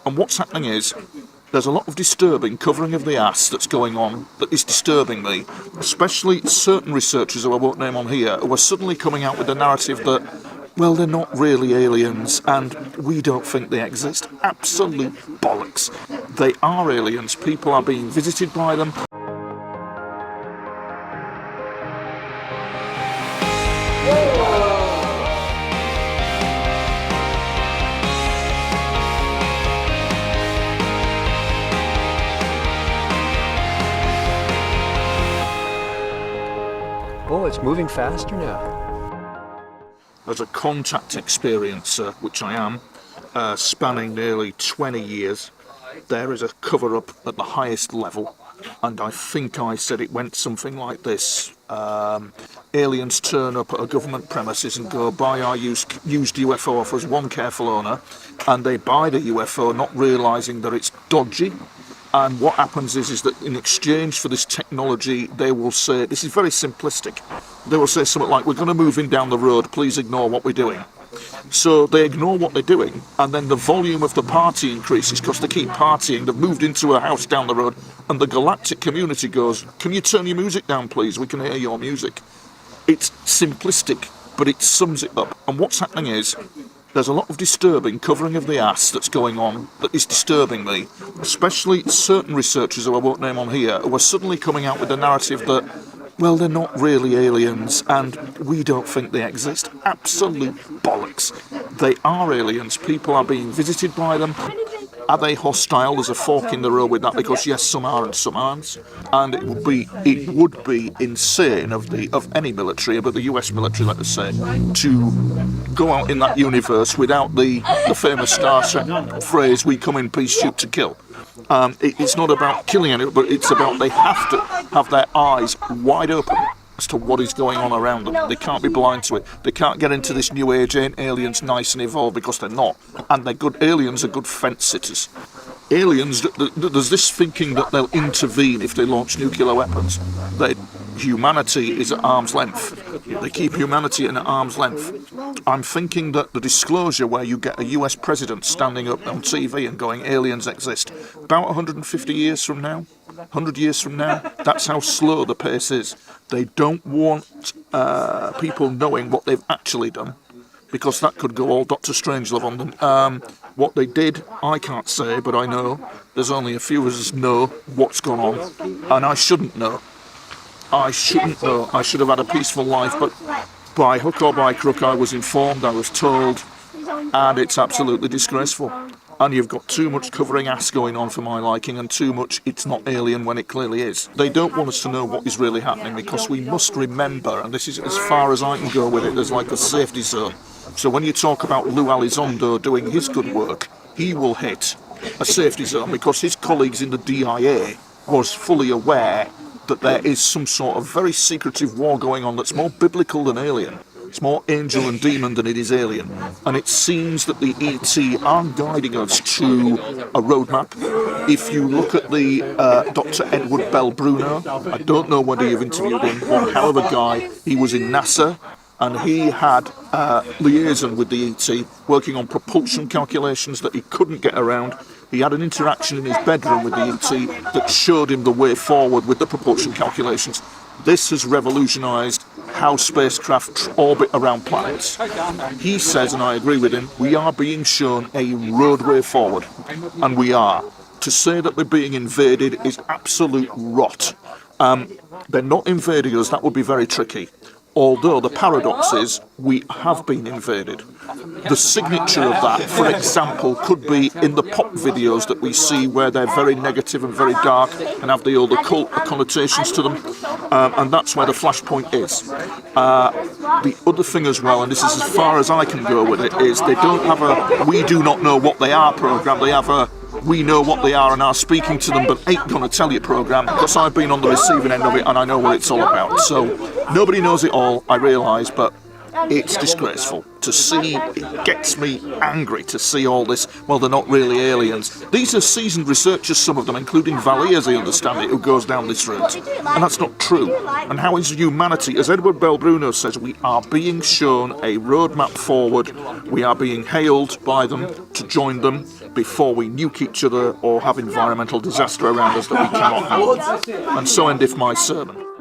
And what's happening is there's a lot of disturbing covering of the ass that's going on that is disturbing me, especially certain researchers who I won't name on here, who are suddenly coming out with the narrative that, well, they're not really aliens and we don't think they exist. Absolute bollocks. They are aliens. People are being visited by them. Oh, it's moving faster now. As a contact experiencer, which I am, spanning nearly 20 years, there is a cover-up at the highest level, and I think I said it went something like this. Aliens turn up at a government premises and go, buy our used UFO offers one careful owner, and they buy the UFO not realising that it's dodgy. And what happens is that in exchange for this technology, they will say, this is very simplistic, they will say something like, we're going to move in down the road, please ignore what we're doing. So they ignore what they're doing, and then the volume of the party increases because they keep partying. They've moved into a house down the road, and the galactic community goes, can you turn your music down, please? We can hear your music. It's simplistic, but it sums it up. And what's happening is there's a lot of disturbing covering of the ass that's going on that is disturbing me, especially certain researchers who I won't name on here, who are suddenly coming out with the narrative that, well, they're not really aliens and we don't think they exist. Absolute bollocks. They are aliens. People are being visited by them. Are they hostile? There's a fork in the road with that, because yes, some are and some aren't. And it would be insane of any military, but the US military, let us say, to go out in that universe without the famous Star Trek phrase, we come in peace, shoot to kill. It's not about killing anyone, but it's about they have to have their eyes wide open as to what is going on around them. They can't be blind to it. They can't get into this new age, ain't aliens nice and evolved, because they're not. And they're good. Aliens are good fence sitters. Aliens, there's this thinking that they'll intervene if they launch nuclear weapons. Humanity is at arm's length. They keep humanity at arm's length. I'm thinking that the disclosure where you get a US president standing up on TV and going, aliens exist, about 150 years from now, 100 years from now, that's how slow the pace is. They don't want people knowing what they've actually done, because that could go all Dr. Strangelove on them. What they did, I can't say, but I know. There's only a few of us know what's gone on, and I shouldn't know. I shouldn't know. I should have had a peaceful life, but by hook or by crook I was informed, I was told, and it's absolutely disgraceful. And you've got too much covering ass going on for my liking, and too much it's not alien when it clearly is. They don't want us to know what is really happening, because we must remember, and this is as far as I can go with it, there's like a safety zone. So when you talk about Lou Elizondo doing his good work, he will hit a safety zone, because his colleagues in the DIA was fully aware that there is some sort of very secretive war going on that's more biblical than alien. It's more angel and demon than it is alien. And it seems that the ET are guiding us to a roadmap. If you look at the Dr. Edward Bell Bruno, I don't know whether you've interviewed him, one hell of a guy. He was in NASA, and he had liaison with the ET, working on propulsion calculations that he couldn't get around. He had an interaction in his bedroom with the ET that showed him the way forward with the propulsion calculations. This has revolutionised how spacecraft orbit around planets. He says, and I agree with him, we are being shown a roadway forward, and we are. To say that we're being invaded is absolute rot. They're not invading us, that would be very tricky. Although the paradox is, we have been invaded. The signature of that, for example, could be in the pop videos that we see, where they're very negative and very dark and have the old occult connotations to them, and that's where the flashpoint is. The other thing as well, and this is as far as I can go with it, is they don't have a "we do not know what they are" program. They have a "we know what they are and are speaking to them but ain't gonna tell you" program, because I've been on the receiving end of it and I know what it's all about. So nobody knows it all, I realise, but It's disgraceful to see. It gets me angry to see all this. Well, they're not really aliens. These are seasoned researchers, some of them, including Valley, as I understand it, who goes down this route. And that's not true. And how is humanity, as Edward Bell Bruno says, we are being shown a roadmap forward. We are being hailed by them to join them before we nuke each other or have environmental disaster around us that we cannot help. And so endeth my sermon.